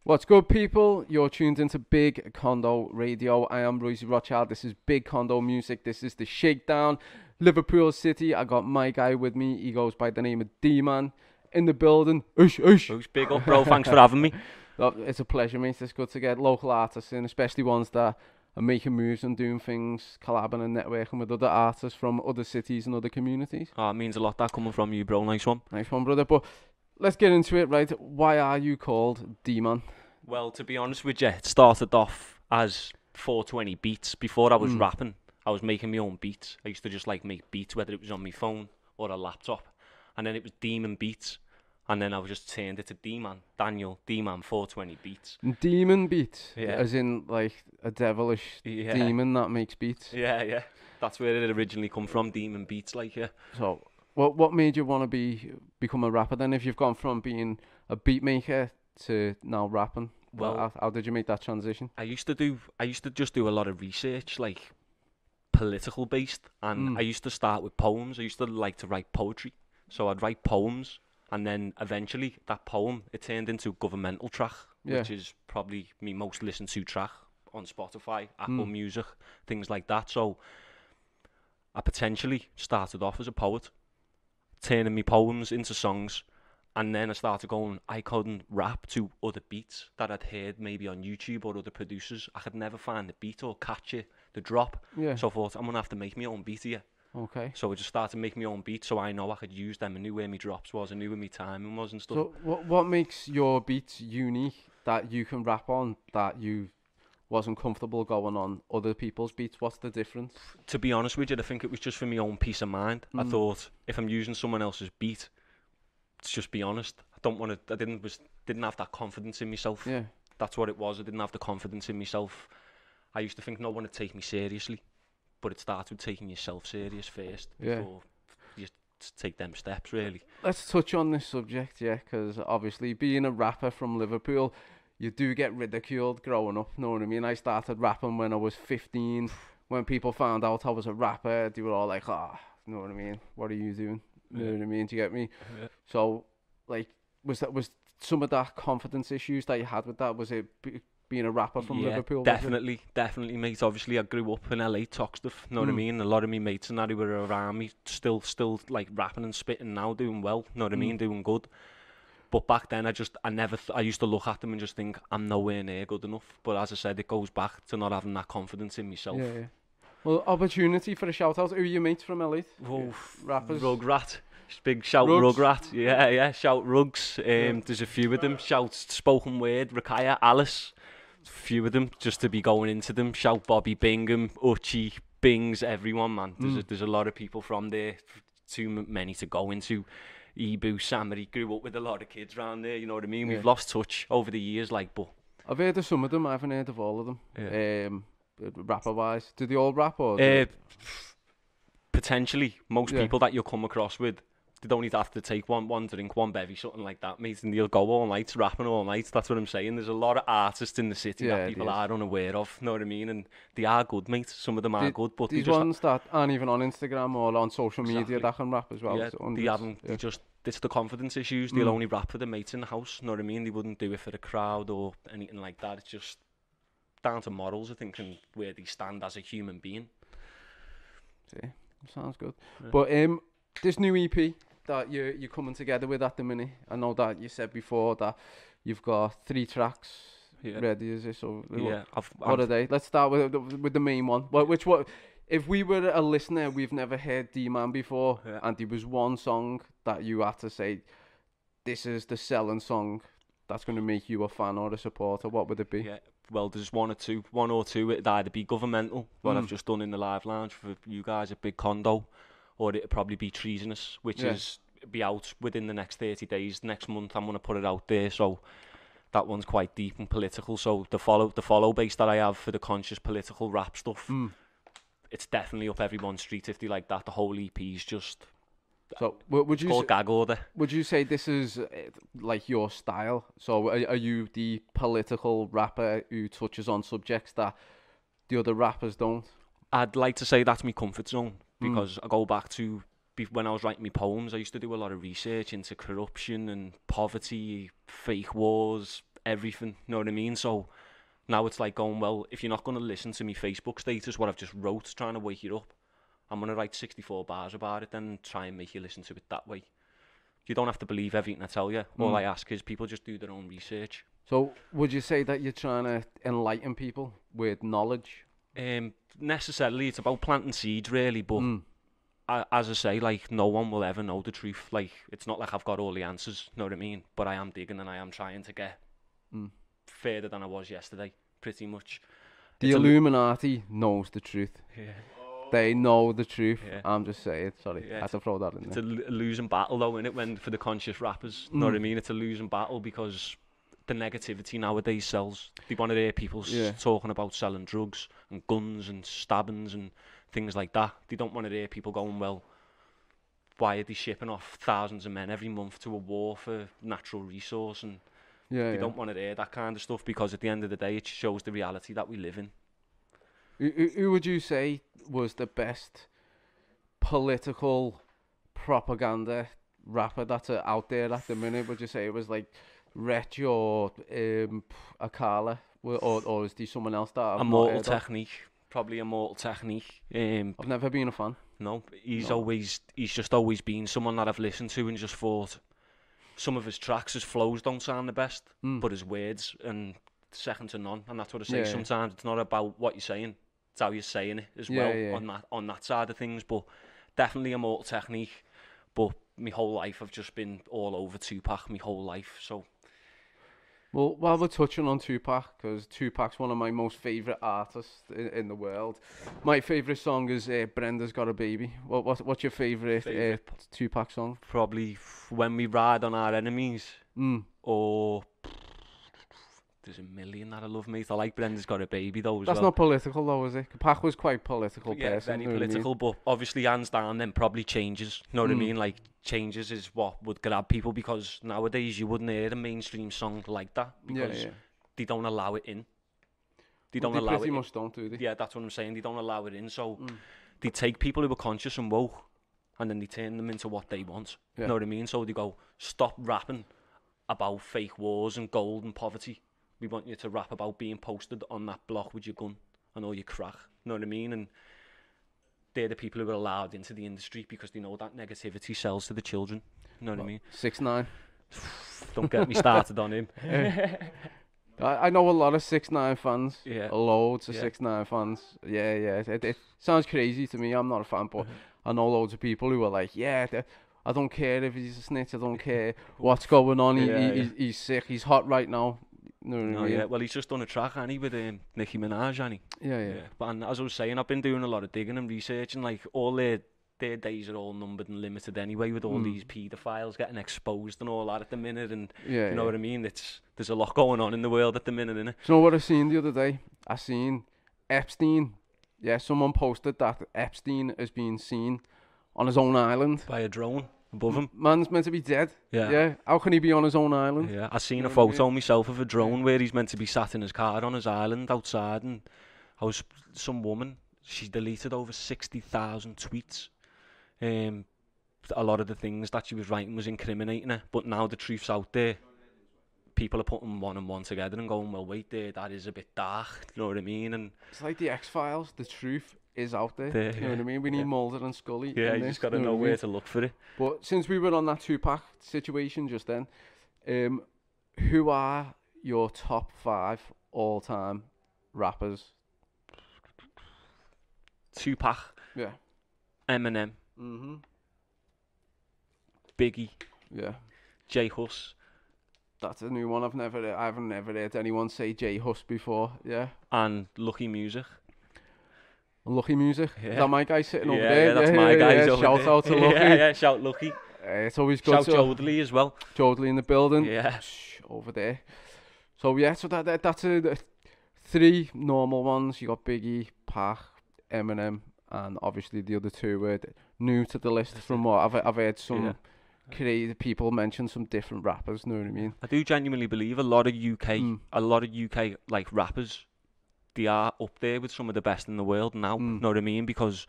What's good, people? You're tuned into Big Condo Radio. I am Royzy Rothschild. This is Big Condo Music. This is the Shakedown Liverpool City. I got my guy with me. He goes by the name of Dman in the building. Oosh, oosh. Who's big up, bro? Thanks for having me. It's a pleasure, mate. It's good to get local artists in, especially ones that are making moves and doing things, collabing and networking with other artists from other cities and other communities. Oh, it means a lot that coming from you, bro. Nice one. Nice one, brother. But let's get into it, right? Why are you called Dman? Well, to be honest with you, it started off as 420 beats. Before I was rapping, I was making my own beats. I used to just like make beats, whether it was on my phone or a laptop. And then it was Demon Beats. And then I was just turned it to Dman, Daniel, Dman 420 Beats. Demon beats? Yeah. As in like a devilish demon that makes beats? Yeah. That's where it originally come from, Demon Beats, like, yeah. So, what made you want to become a rapper then? If you've gone from being a beat maker to now rapping, Well, how did you make that transition? I used to just do a lot of research, like political based, and I used to start with poems. I used to like to write poetry, so I'd write poems, and then eventually that poem it turned into a governmental track, which is probably my most listened to track on Spotify, Apple Music, things like that. So I potentially started off as a poet, turning my poems into songs. And then I started going, I couldn't rap to other beats that I'd heard maybe on YouTube or other producers. I could never find the beat or catch it, the drop. Yeah. So I thought, I'm going to have to make my own beat here. Okay. So I just started making my own beats so I know I could use them. I knew where my drops was, I knew where my timing was and stuff. So, what makes your beats unique that you can rap on that you wasn't comfortable going on other people's beats? What's the difference? To be honest with you, I think it was just for my own peace of mind. I thought, if I'm using someone else's beat, to just be honest, I didn't have that confidence in myself. Yeah. That's what it was. I didn't have the confidence in myself. I used to think no one would take me seriously, but it started with taking yourself serious first before you take them steps, really. Let's touch on this subject, because obviously being a rapper from Liverpool, you do get ridiculed growing up, know what I mean? I started rapping when I was 15. When people found out I was a rapper, they were all like, you know what I mean? What are you doing? You know what I mean? Do you get me? Yeah. So, like, was some of that confidence issues that you had with that? Was it being a rapper from Liverpool? Definitely, mate. Obviously, I grew up in LA, Toxteth, know what I mean? A lot of me mates and that who were around me, still like rapping and spitting now, doing well, know what I mean? Doing good. But back then, I used to look at them and just think, I'm nowhere near good enough. But as I said, it goes back to not having that confidence in myself. Yeah. Well, opportunity for a shout out. Who are your mates from LA? Rappers? Rugrat. Big shout Rugs. Rugrat. Yeah. Shout Rugs. There's a few of them. Shout Spoken Word. Rakaya, Alice. A few of them, just to be going into them. Shout Bobby Bingham, Uchi, Bings, everyone, man. There's a lot of people from there. Too many to go into. Ibu, Samari, grew up with a lot of kids around there, you know what I mean? We've lost touch over the years, like, but... I've heard of some of them, I haven't heard of all of them. Yeah. Rapper-wise. Do they all rap or...? Potentially, most people that you'll come across with, they don't even have to take one drink, one bevy, something like that, mate, and they'll go all night, rapping all night. That's what I'm saying. There's a lot of artists in the city that people are unaware of, know what I mean? And they are good, mate. Some of them are good, but these ones that aren't even on Instagram or on social media that can rap as well. Yeah, they haven't. They just, it's the confidence issues. They'll only rap for the mates in the house, know what I mean? They wouldn't do it for the crowd or anything like that. It's just down to morals, I think, and where they stand as a human being. See, sounds good. Yeah. But this new EP that you're coming together with at the minute, I know that you said before that you've got 3 tracks ready, is it? So what are they? Let's start with the main one. If we were a listener, we've never heard D-Man before, and there was one song that you had to say, this is the selling song that's going to make you a fan or a supporter, what would it be? Yeah, well, there's one or two. It'd either be governmental, what I've just done in the live lounge for you guys at Big Condo, or it'd probably be treasonous, which is be out within the next 30 days. Next month, I'm going to put it out there, so that one's quite deep and political. So the follow base that I have for the conscious political rap stuff, it's definitely up everyone's street if they like that. The whole EP is just... So would you called gag order. Would you say this is like your style? So are you the political rapper who touches on subjects that the other rappers don't? I'd like to say that's my comfort zone, because I go back to when I was writing my poems. I used to do a lot of research into corruption and poverty, fake wars, everything, you know what I mean? So now it's like going, well, if you're not going to listen to me Facebook status, what I've just wrote, trying to wake you up, I'm going to write 64 bars about it, then try and make you listen to it that way. You don't have to believe everything I tell you. All I ask is people just do their own research. So would you say that you're trying to enlighten people with knowledge? Necessarily, it's about planting seeds, really, but as I say, like, no one will ever know the truth. Like, it's not like I've got all the answers, you know what I mean? But I am digging and I am trying to get further than I was yesterday, pretty much. The Illuminati knows the truth. Yeah. They know the truth. Yeah. I'm just saying, sorry, I had to throw that in there. It's a losing battle, though, innit, when for the conscious rappers, you know what I mean? It's a losing battle because the negativity nowadays sells. They want to hear people talking about selling drugs and guns and stabbings and things like that. They don't want to hear people going, well, why are they shipping off thousands of men every month to a war for natural resource? And they don't want to hear that kind of stuff, because at the end of the day, it shows the reality that we live in. Who would you say was the best political propaganda rapper that's out there at the minute? Would you say it was like Wretch or Akala, or is there someone else that Immortal Technique, probably Immortal Technique. I've never been a fan. No, he's just always been someone that I've listened to and just thought some of his tracks, his flows don't sound the best, but his words and second to none. And that's what I say. Sometimes it's not about what you're saying, it's how you're saying it as well. On that side of things. But definitely Immortal Technique. But my whole life I've just been all over Tupac, my whole life. So. Well, while we're touching on Tupac, because Tupac's one of my most favourite artists in the world. My favourite song is Brenda's Got a Baby. What's your favourite Tupac song? Probably When We Ride on Our Enemies. Or there's a million that I love, mate. I like Brenda's Got a Baby, though, as That's well. not political, though, is it? Pac was quite political person. Yeah, very political, but obviously, hands down, then probably Changes. You know what I mean? Like, Changes is what would grab people, because nowadays you wouldn't hear a mainstream song like that, because they don't allow it in. They don't allow it in. They pretty much don't, do they? Yeah, that's what I'm saying. They don't allow it in, so they take people who are conscious and woke, and then they turn them into what they want. You know what I mean? So they go, stop rapping about fake wars and gold and poverty. We want you to rap about being posted on that block with your gun and all your crack. You know what I mean? And they're the people who are allowed into the industry because they know that negativity sells to the children. You know what I mean? 6ix9ine. Don't get me started on him. I know a lot of 6ix9ine fans. Yeah. Loads of 6ix9ine fans. Yeah. It sounds crazy to me. I'm not a fan, but I know loads of people who are like, I don't care if he's a snitch. I don't care what's going on. He's sick. He's hot right now. Well, he's just done a track, hasn't he, with Nicki Minaj, hasn't he? Yeah. But as I was saying, I've been doing a lot of digging and researching. Like, all their days are all numbered and limited anyway, with all these paedophiles getting exposed and all that at the minute. And you know what I mean? There's a lot going on in the world at the minute, innit? Do you know what I seen the other day? I seen Epstein. Yeah, someone posted that Epstein has been seen on his own island by a drone above him. Man's meant to be dead. Yeah. How can he be on his own island? Yeah, I seen a photo myself of a drone where he's meant to be sat in his car on his island outside, and some woman, she deleted over 60,000 tweets. A lot of the things that she was writing was incriminating her, but now the truth's out there. People are putting one and one together and going, well, wait there, that is a bit dark, you know what I mean? And it's like the X-Files, the truth is out there, you know what I mean? We need Mulder and Scully. Yeah, you just got to know where to look for it. But since we were on that Tupac situation just then, who are your top 5 all-time rappers? Tupac. Yeah. Eminem. Biggie. Yeah. J Hus. That's a new one. I've never heard anyone say J Hus before. Yeah. And Lucky Music. Lucky Music. Yeah. Is that my guy sitting over there? Yeah, that's my guy. Shout out to Lucky. Yeah, shout Lucky. It's always good. Shout Jodley as well. Jodley in the building. Yeah. Over there. So yeah, so that's 3 normal ones. You got Biggie, Pac, Eminem, and obviously the other 2 were new to the list. From what I've heard some creative people mention some different rappers. Know what I mean? I do genuinely believe a lot of UK like rappers, they are up there with some of the best in the world now. Know what I mean? Because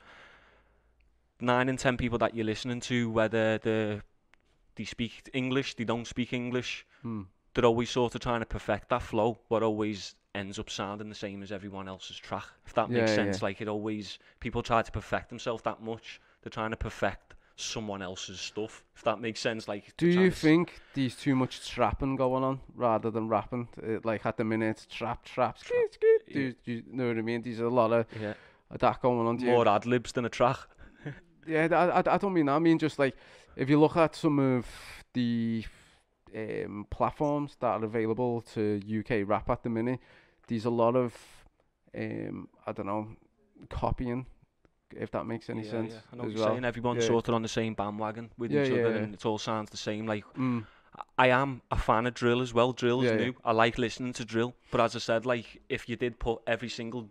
9 in 10 people that you're listening to, whether they speak English, they don't speak English, they're always sort of trying to perfect that flow. What always ends up sounding the same as everyone else's track, if that makes sense. Like it always, people try to perfect themselves that much. They're trying to perfect someone else's stuff, if that makes sense. Like, do you think there's too much trapping going on rather than rapping? Like at the minute, it's trap. Do you know what I mean? There's a lot of that going on. More ad libs than a track. Yeah, I don't mean that. I mean just like if you look at some of the platforms that are available to UK rap at the minute, there's a lot of I don't know, copying, if that makes any sense. I know what you're saying. Everyone's sort of on the same bandwagon with each other, and it all sounds the same. Like I am a fan of drill as well. Drill is new. I like listening to drill, but as I said, like if you did put every single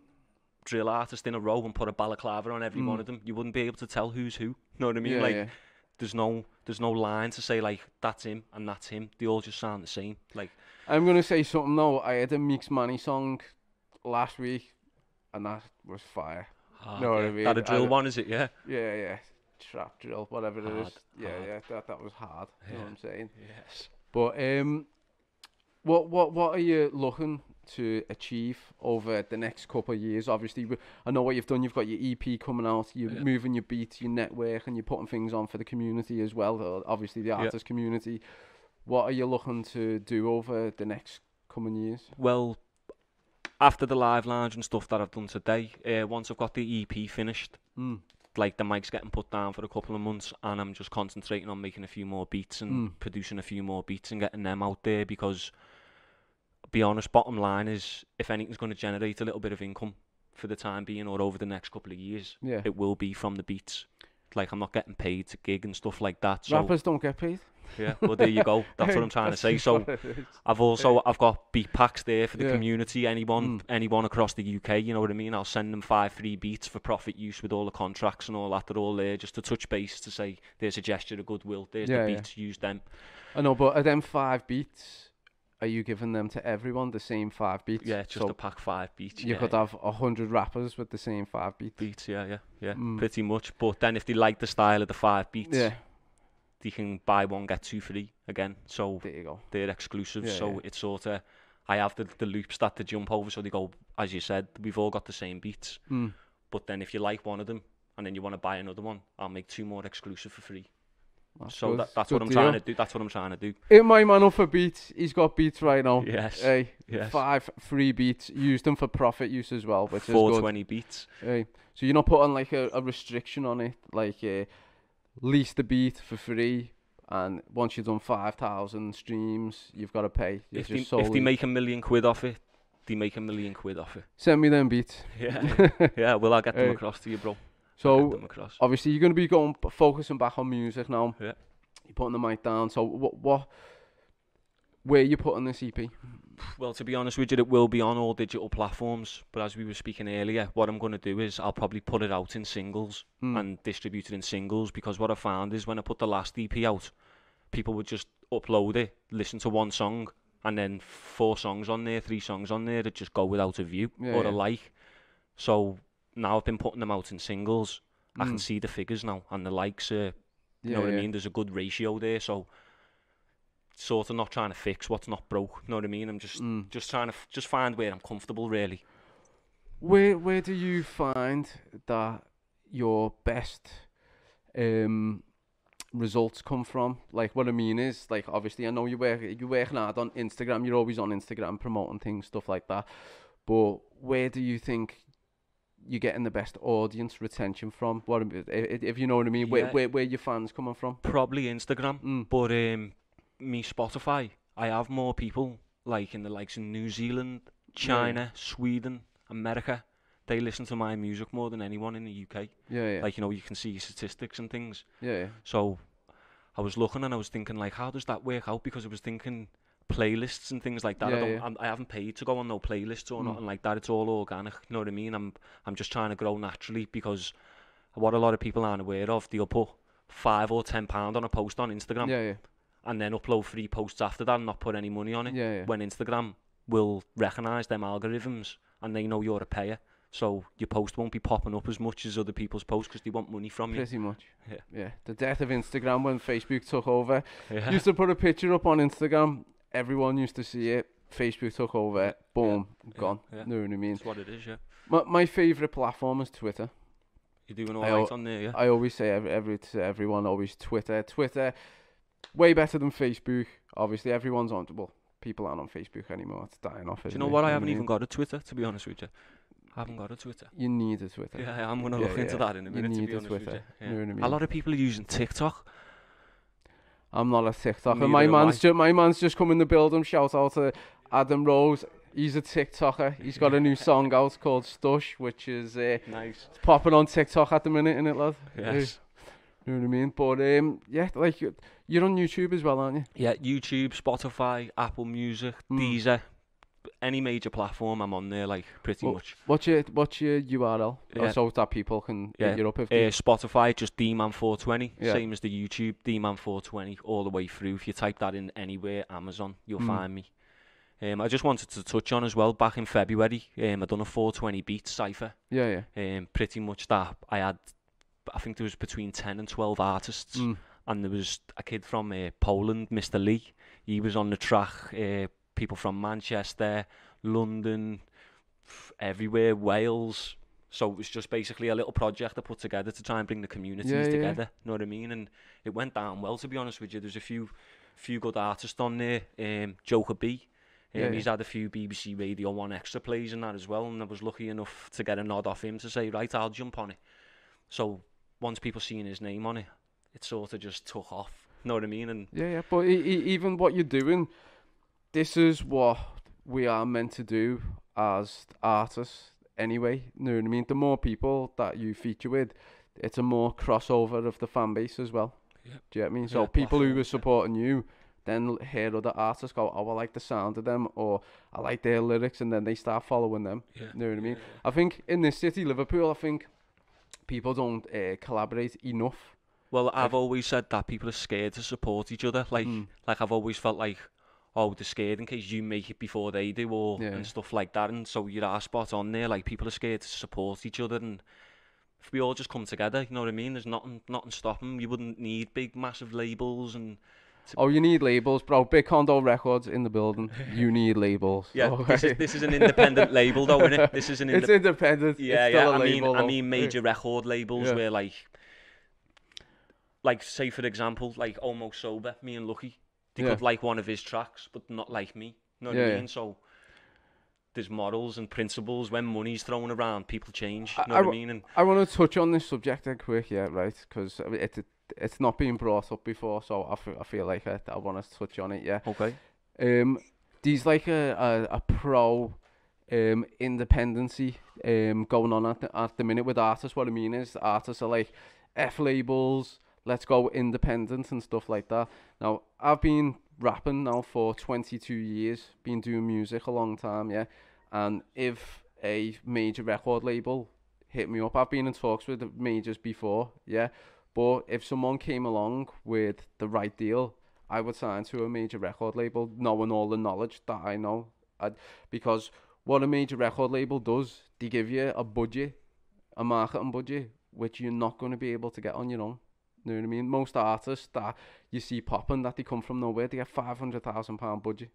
drill artist in a row and put a balaclava on every one of them, you wouldn't be able to tell who's who. Know what I mean? There's no line to say like that's him and that's him. They all just sound the same. Like I'm gonna say something though. I had a Mix Manny song last week, and that was fire. Know what I mean? That a drill one, is it? Yeah. Yeah. Trap drill, whatever it is. Yeah. That was hard. You know what I'm saying? Yes. But what are you looking to achieve over the next couple of years? Obviously, I know what you've done. You've got your EP coming out. You're moving your beats, your network, and you're putting things on for the community as well. Obviously, the artist community. What are you looking to do over the next coming years? Well, after the live lounge and stuff that I've done today, once I've got the EP finished, like the mic's getting put down for a couple of months, and I'm just concentrating on making a few more beats and producing a few more beats and getting them out there, because be honest, bottom line is, if anything's going to generate a little bit of income for the time being or over the next couple of years, it will be from the beats. Like, I'm not getting paid to gig and stuff like that. So rappers don't get paid. Yeah, well, there you go. That's what I'm trying to say. So I've got beat packs there for the community. Anyone across the UK, you know what I mean? I'll send them 5 free beats for profit use with all the contracts and all that. They're all there just to touch base, to say there's a gesture of goodwill. There's the beats, use them. I know, but are them 5 beats, are you giving them to everyone, the same 5 beats? Yeah, it's just a pack 5 beats. You could have 100 rappers with the same 5 beats. Pretty much. But then if they like the style of the 5 beats, they can buy 1 get 2 free again. So there you go. They're exclusive. So it's sort of, I have the loops that they jump over, so they go, as you said, we've all got the same beats. But then if you like one of them and then you want to buy another one, I'll make 2 more exclusive for free. That's what I'm trying to do. That's what I'm trying to do. Hit my man up for beats. He's got beats right now. Yes. Hey, yes. 5 free beats. Used them for profit use as well, which is good. 420 beats. Hey. So you're not putting like a restriction on it, like lease the beat for free, and once you've done 5,000 streams, you've got to pay. If they make £1 million off it, they make £1 million off it. Send me them beats. Yeah. Well, I'll get them across to you, bro. So obviously you're going to be focusing back on music now. Yeah. You're putting the mic down. So where are you putting this EP? Well, to be honest with you, it will be on all digital platforms. But as we were speaking earlier, what I'm going to do is I'll probably put it out in singles and distribute it in singles, because what I found is when I put the last EP out, people would just upload it, listen to 1 song, and then 4 songs on there, 3 songs on there that just go without a view or a like. So now I've been putting them out in singles. I can see the figures now, and the likes are, you know what I mean? There's a good ratio there, so sort of not trying to fix what's not broke, you know what I mean? I'm just trying to find where I'm comfortable, really. Where do you find that your best results come from? Like, what I mean is, like, obviously I know you're working hard on Instagram, you're always on Instagram promoting things, stuff like that, but where do you think you're getting the best audience retention from? What if you know what I mean? Where your fans coming from? Probably Instagram, but me Spotify, I have more people like in the likes of New Zealand, China, Sweden, America. They listen to my music more than anyone in the UK. Like, you know, you can see statistics and things. So I was looking and I was thinking, like, how does that work out? Because I was thinking playlists and things like that. I haven't paid to go on no playlists or nothing like that. It's all organic, you know what I mean? I'm just trying to grow naturally, because what a lot of people aren't aware of, they'll put £5 or £10 on a post on Instagram and then upload 3 posts after that and not put any money on it. When Instagram will recognise them algorithms and they know you're a payer, so your post won't be popping up as much as other people's posts because they want money from you. Pretty much. The death of Instagram when Facebook took over. Used to put a picture up on Instagram, everyone used to see it. Facebook took over. Boom, gone. Yeah. Know what I mean? That's what it is, yeah. My favourite platform is Twitter. You're doing alright on there, yeah? I always say to everyone, always Twitter. Twitter, way better than Facebook. Obviously, everyone's on. Well, people aren't on Facebook anymore. It's dying off. Do you know what? I haven't even got a Twitter, to be honest with you. I haven't got a Twitter. You need a Twitter. Yeah, I'm gonna look into that in a minute. You need to be a honest Twitter. with you. Yeah. You know what I mean? A lot of people are using TikTok. I'm not a TikToker. Neither My man's just come in the building. Shout out to Adam Rose. He's a TikToker. He's got a new song out called Stush, which is Nice. It's popping on TikTok at the minute, innit, lad? Yes. You know what I mean? But yeah, like you're on YouTube as well, aren't you? Yeah, YouTube, Spotify, Apple Music, Deezer, any major platform I'm on there, like pretty much. What's your URL? Yeah. So that people can hit you up if they... Spotify, just Dman420, Yeah. same as the YouTube, Dman420, all the way through. If you type that in anywhere, Amazon, you'll find me. I just wanted to touch on as well, back in February, I done a 420 beats cypher. Yeah. Pretty much that I had, I think there was between 10 and 12 artists, and there was a kid from Poland, Mr. Lee. He was on the track. People from Manchester, London, everywhere, Wales. So it was just basically a little project I put together to try and bring the communities together. Know what I mean? And it went down well, to be honest with you. There's a few good artists on there. Joker B. He's had a few BBC Radio 1 extra plays and that as well, and I was lucky enough to get a nod off him to say, right, I'll jump on it. So once people seen his name on it, it sort of just took off. Know what I mean? And yeah. But even what you're doing, this is what we are meant to do as artists anyway. Know what I mean? The more people that you feature with, it's a more crossover of the fan base as well. Yeah. Do you get what I mean? So people who were supporting you then hear other artists go, oh, I like the sound of them, or I like their lyrics, and then they start following them. You know what I mean? I think in this city, Liverpool, I think people don't collaborate enough. Well, I've always said that people are scared to support each other. Like I've always felt like, oh, they're scared in case you make it before they do, or and stuff like that. And so you are spot on there. Like, people are scared to support each other, and if we all just come together, you know what I mean? There's nothing stopping. You wouldn't need big, massive labels and. Oh, you need labels, bro. Big Condo Records in the building. You need labels. Yeah, okay. This is an independent label, though, isn't it? This is it's independent. Yeah, it's yeah. I mean, major record labels where, like, say for example, like Almost Sober, me and Lucky, they could like one of his tracks, but not like me. You know what I mean? So there's morals and principles. When money's thrown around, people change. You know what I mean? And I want to touch on this subject quick, right? Because it's not been brought up before, so I feel like I want to touch on it, yeah. Okay. There's like a pro independency going on at the minute with artists. What I mean is, artists are like, F labels, let's go independent and stuff like that. Now, I've been rapping now for 22 years, been doing music a long time, yeah. And if a major record label hit me up, I've been in talks with majors before, yeah. But if someone came along with the right deal, I would sign to a major record label, knowing all the knowledge that I know. Because what a major record label does, they give you a budget, a marketing budget, which you're not going to be able to get on your own. You know what I mean? Most artists that you see popping, that they come from nowhere, they get £500,000 budget.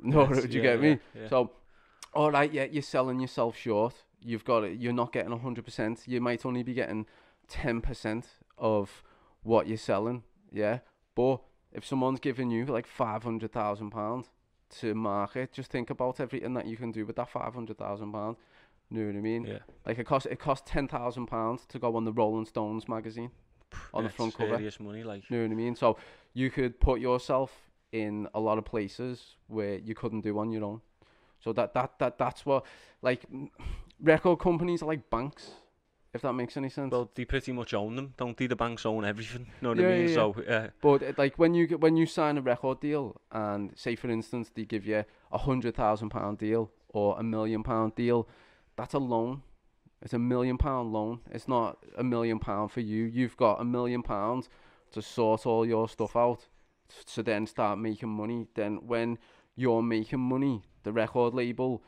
No, do you get me? Yeah. So, all right, yeah, you're selling yourself short. You're not getting 100%. You might only be getting 10% of what you're selling, yeah. But if someone's giving you like £500,000 to market, just think about everything that you can do with that £500,000. You know what I mean? Yeah. Like it costs £10,000 to go on the Rolling Stones magazine on the front cover. Serious money, like. You know what I mean? So you could put yourself in a lot of places where you couldn't do on your own. So that's what, like, record companies are like banks. If that makes any sense. Well, they pretty much own them, don't they? The banks own everything. You know what I mean? Yeah. So, But like when you sign a record deal, and say for instance they give you £100,000 deal or £1 million deal, that's a loan. It's £1 million loan. It's not £1 million for you. You've got £1 million to sort all your stuff out, to then start making money. Then when you're making money, the record label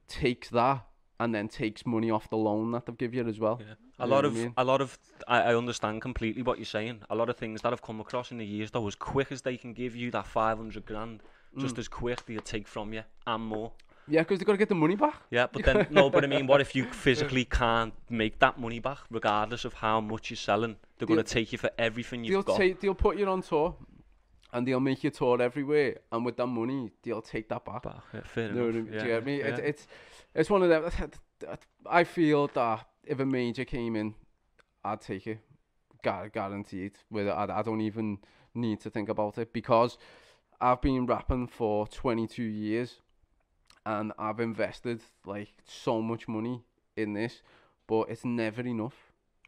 takes that and then takes money off the loan that they've give you as well. Yeah. A lot of I understand completely what you're saying. A lot of things that I've come across in the years, though, as quick as they can give you that 500 grand, just as quick they'll take from you and more. Yeah, because they've got to get the money back. Yeah, but then, no, but I mean, what if you physically can't make that money back, regardless of how much you're selling? They're going to take you for everything you've got. They'll put you on tour, and they'll make you tour everywhere, and with that money, they'll take that back. Yeah, fair enough. Do you get me? Yeah. It's one of them. I feel that if a major came in, I'd take it, guaranteed. I don't even need to think about it, because I've been rapping for 22 years. And I've invested like so much money in this, but it's never enough.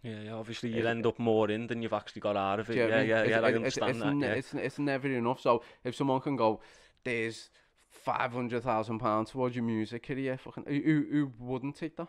Yeah, obviously you'll end up more in than you've actually got out of it. Yeah, I understand that. It's never enough. So if someone can go, there's £500,000 towards your music career, fucking who wouldn't take that?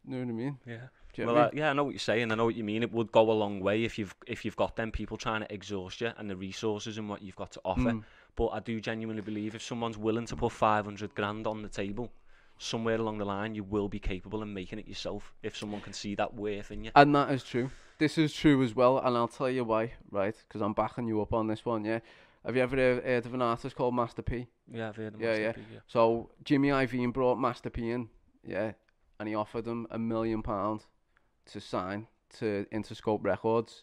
You know what I mean? Yeah. Well, I know what you're saying. I know what you mean. It would go a long way if you've got them people trying to exhaust you and the resources and what you've got to offer. But I do genuinely believe if someone's willing to put 500 grand on the table, somewhere along the line you will be capable of making it yourself. If someone can see that worth in you. And that is true. This is true as well, and I'll tell you why. Right? Because I'm backing you up on this one. Yeah. Have you ever heard of an artist called Master P? Yeah, I've heard of Master P. Yeah. So Jimmy Iovine brought Master P in. Yeah. And he offered him £1 million to sign to Interscope Records,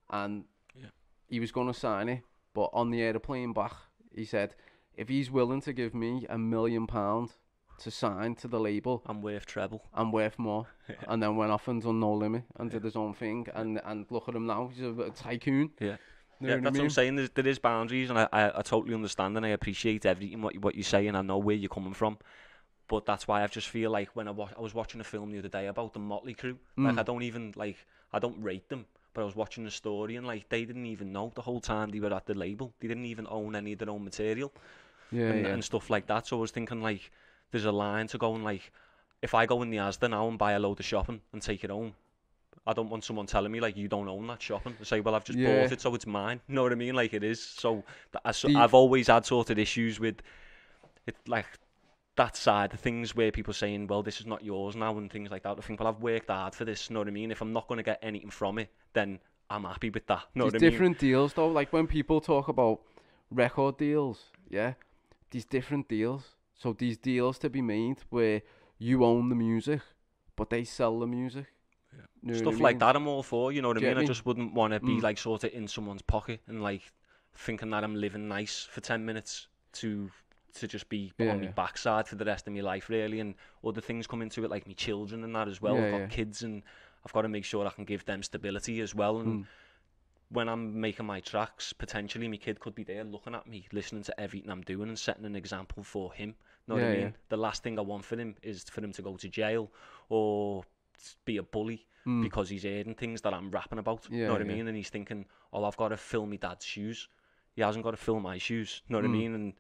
and he was going to sign it, but on the aeroplane back, he said, if he's willing to give me £1 million to sign to the label, I'm worth treble. I'm worth more. And then went off and done No Limit and did his own thing, and look at him now, he's a tycoon. Yeah. That's what I'm saying. There is boundaries, and I totally understand, and I appreciate everything what you say, and I know where you're coming from. But that's why I just feel like when I was watching a film the other day about the Motley Crue, like I don't rate them, but I was watching the story, and like they didn't even know the whole time they were at the label. They didn't even own any of their own material, and stuff like that. So I was thinking, like, there's a line to go, and like, if I go in the Asda now and buy a load of shopping and take it home, I don't want someone telling me like you don't own that shopping. I say, well, I've just bought it, so it's mine. You know what I mean? Like it is. So I've always had sort of issues with it, like that side of things where people saying, well, this is not yours now and things like that. I think, well, I've worked hard for this. You know what I mean? If I'm not going to get anything from it, then I'm happy with that. You know what I mean? Different deals though. Like when people talk about record deals, these different deals. So these deals to be made where you own the music, but they sell the music. Yeah. Stuff like that I'm all for, you know what I mean? I just wouldn't want to be like sort of in someone's pocket and like thinking that I'm living nice for 10 minutes to just be on my backside for the rest of my life, really. And other things come into it, like my children and that as well. I've got kids, and I've got to make sure I can give them stability as well. And when I'm making my tracks, potentially my kid could be there looking at me, listening to everything I'm doing and setting an example for him. You know what I mean? The last thing I want for him is for him to go to jail or be a bully because he's hearing things that I'm rapping about. You know what I mean? And he's thinking, oh, I've got to fill my dad's shoes. He hasn't got to fill my shoes. You know what I mean? And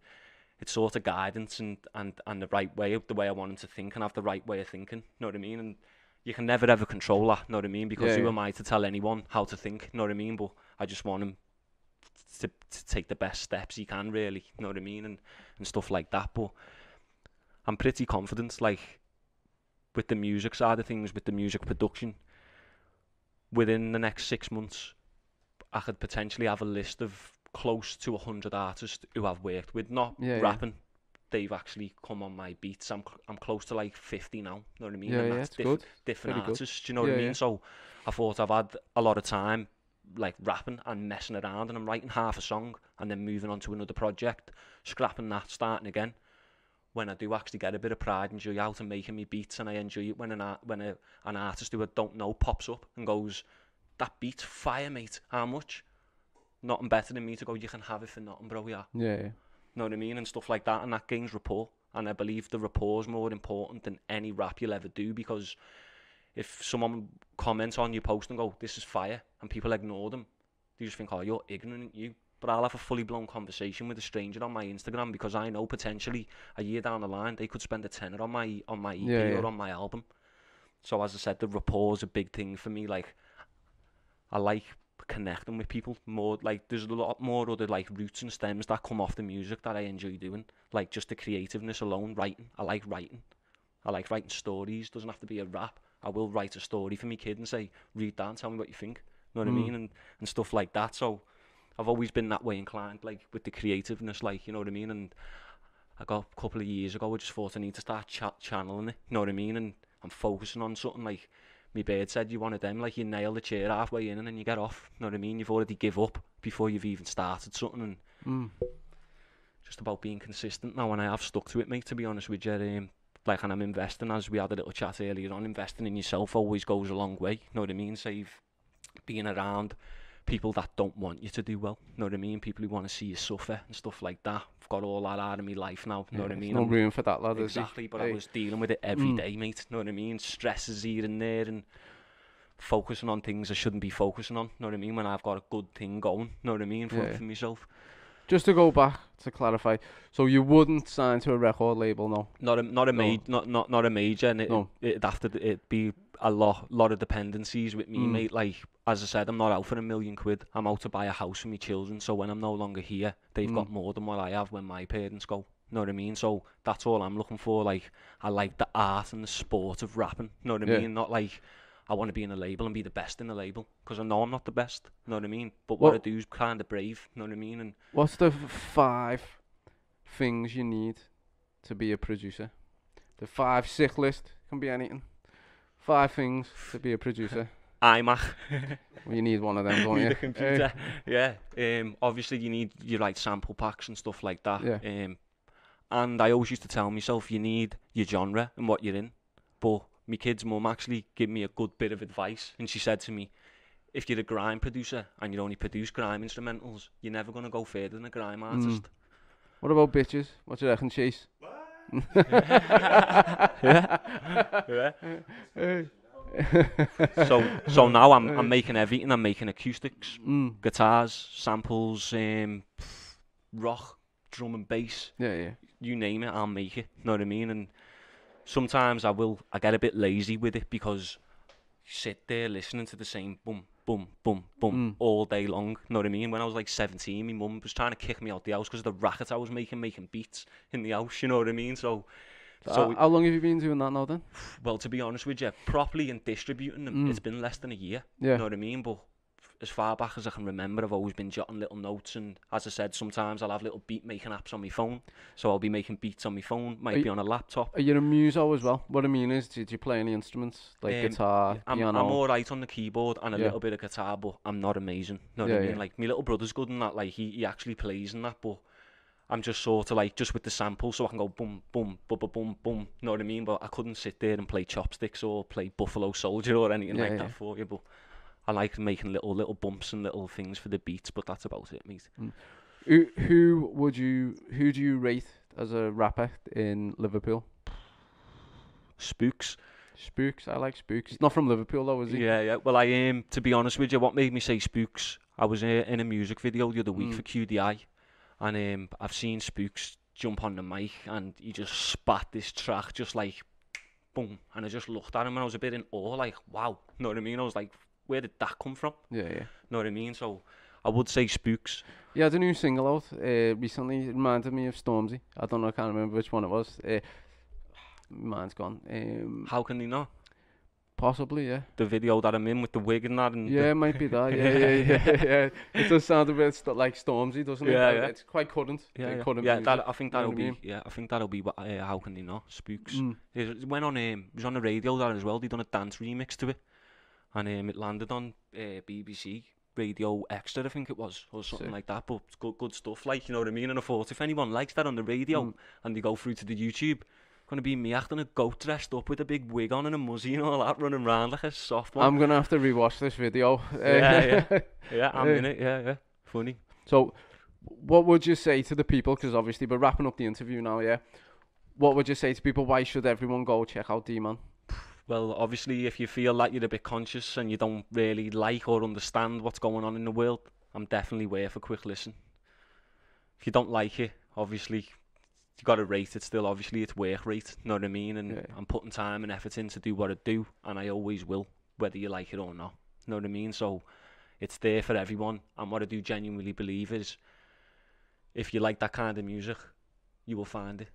it's sort of guidance and the right way, the way I want him to think and have the right way of thinking. You know what I mean? And you can never ever control that. You know what I mean? Because who am I to tell anyone how to think? You know what I mean? But I just want him to take the best steps he can, really. You know what I mean? And stuff like that. But I'm pretty confident, like, with the music side of things, with the music production, within the next 6 months, I could potentially have a list of close to 100 artists who I've worked with, not rapping. They've actually come on my beats. I'm close to like 50 now. You know what I mean? And that's good. Different artists. Do you know what I mean? So I thought I've had a lot of time like rapping and messing around, and I'm writing half a song and then moving on to another project, scrapping that, starting again. When I do actually get a bit of pride and joy out of making me beats, and I enjoy it when an artist who I don't know pops up and goes, that beat's fire, mate, how much? Nothing better than me to go, you can have it for nothing, bro. Yeah. Know what I mean? And stuff like that, and that gains rapport. And I believe the rapport is more important than any rap you'll ever do, because if someone comments on your post and go, this is fire, and people ignore them, they just think, oh, you're ignorant, you. But I'll have a fully blown conversation with a stranger on my Instagram, because I know potentially a year down the line they could spend a tenner on my EP or on my album. So as I said, the rapport is a big thing for me. Like, I like connecting with people more. Like, there's a lot more other like roots and stems that come off the music that I enjoy doing. Like, just the creativeness alone, writing. I like writing stories. Doesn't have to be a rap. I will write a story for my kid and say, read that and tell me what you think. You know what I mean? And stuff like that. So I've always been that way inclined, like with the creativeness, like, you know what I mean? And I got a couple of years ago, I just thought I need to start channeling it, you know what I mean? And I'm focusing on something like, my bird said, you one of them, like you nail the chair halfway in and then you get off, you know what I mean? You've already give up before you've even started something, and just about being consistent now, and I have stuck to it, mate, to be honest with you. Like, and I'm investing, as we had a little chat earlier on, investing in yourself always goes a long way, you know what I mean? Save being around people that don't want you to do well, you know what I mean? People who want to see you suffer and stuff like that. I've got all that out of my life now, you know what I mean? No room for that, lad. Exactly, but I was dealing with it every day, mate, you know what I mean? Stresses here and there, and focusing on things I shouldn't be focusing on, you know what I mean? When I've got a good thing going, you know what I mean, for myself. Just to go back to clarify, so you wouldn't sign to a record label, no? Not a major, and it'd have to be a lot of dependencies with me, mate. Like, as I said, I'm not out for £1 million. I'm out to buy a house for my children. So when I'm no longer here, they've got more than what I have when my parents go. You know what I mean? So that's all I'm looking for. Like, I like the art and the sport of rapping. You know what I mean? Not like I want to be in a label and be the best in the label, because I know I'm not the best. You know what I mean? But what I do is kind of brave. You know what I mean? And what's the 5 things you need to be a producer? The 5 sick list can be anything. 5 things to be a producer. iMac. Well, you need one of them, don't you? The computer. Yeah. Obviously, you need your like sample packs and stuff like that. Yeah. And I always used to tell myself, you need your genre and what you're in. But my kid's mum actually gave me a good bit of advice, and she said to me, if you're a grime producer and you only produce grime instrumentals, you're never going to go further than a grime artist. What about bitches? What do you reckon, Chase? So now I'm making everything. I'm making acoustics, guitars, samples, rock, drum and bass. Yeah. You name it, I'll make it. You know what I mean? And sometimes I get a bit lazy with it, because you sit there listening to the same boom, boom, boom, boom all day long. You know what I mean? When I was like 17, my mum was trying to kick me out the house because of the racket I was making beats in the house. You know what I mean? So how long have you been doing that now then? Well, to be honest with you, properly and distributing them, it's been less than a year. Yeah. You know what I mean? But as far back as I can remember, I've always been jotting little notes, and as I said, sometimes I'll have little beat making apps on my phone. So I'll be making beats on my phone, might be on a laptop. Are you a muso as well? What I mean is, do you play any instruments like guitar, piano? I'm all right on the keyboard and a little bit of guitar, but I'm not amazing. You know what I mean? Like, my little brother's good in that. Like, he actually plays in that, but I'm just sort of like, just with the sample, so I can go boom, boom, boom, boom, boom, boom. You know what I mean? But I couldn't sit there and play Chopsticks or play Buffalo Soldier or anything that for you. But I like making little bumps and little things for the beats, but that's about it, mate. Who do you rate as a rapper in Liverpool? Spooks. I like Spooks. He's not from Liverpool though, is he? Yeah. Well, I am, to be honest with you, what made me say Spooks, I was in a music video the other week for QDI, and I've seen Spooks jump on the mic, and he just spat this track just like boom, and I just looked at him and I was a bit in awe, like, wow. You know what I mean? I was like, where did that come from? Yeah. You know what I mean? So I would say Spooks. He had a new single out recently. It reminded me of Stormzy. I don't know, I can't remember which one it was. Mine's gone. How can he not? Possibly, yeah. The video that I'm in with the wig and that. And it might be that. Yeah. It does sound a bit like Stormzy, doesn't it? Yeah. It's quite current. I think that'll be. Yeah, I think that'll be. How can he not? Spooks. It went on. It was on the radio there as well. They done a dance remix to it, and it landed on BBC Radio Extra, I think it was, or something like that. But it's good stuff, like, you know what I mean. And I thought, if anyone likes that on the radio and they go through to the YouTube, gonna be me acting a goat dressed up with a big wig on and a muzzy and all that, running around like a soft one. I'm gonna have to rewatch this video. Yeah, I'm in it. Yeah, funny. So, what would you say to the people? Because obviously we're wrapping up the interview now. Yeah. What would you say to people? Why should everyone go check out Dman? Well, obviously, if you feel like you're a bit conscious and you don't really like or understand what's going on in the world, I'm definitely worth a quick listen. If you don't like it, obviously, you got to rate it still. Obviously, it's work rate, you know what I mean? And I'm putting time and effort in to do what I do, and I always will, whether you like it or not. You know what I mean? So it's there for everyone. And what I do genuinely believe is, if you like that kind of music, you will find it.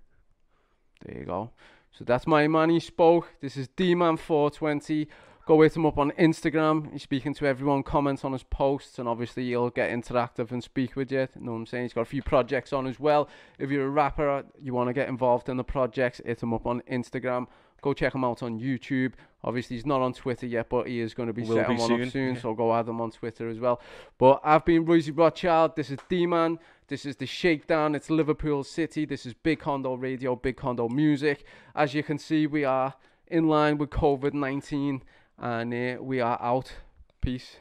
There you go. So that's my man, he spoke. This is Dman 420. Go hit him up on Instagram. He's speaking to everyone, comments on his posts, and obviously he'll get interactive and speak with you. You know what I'm saying? He's got a few projects on as well. If you're a rapper, you want to get involved in the projects, hit him up on Instagram. Go check him out on YouTube. Obviously, he's not on Twitter yet, but he is going to be setting one up soon, so go add him on Twitter as well. But I've been Royzy Rothschild. This is Dman. This is the Shakedown. It's Liverpool City. This is Big Condo Radio, Big Condo Music. As you can see, we are in line with COVID-19, and we are out. Peace.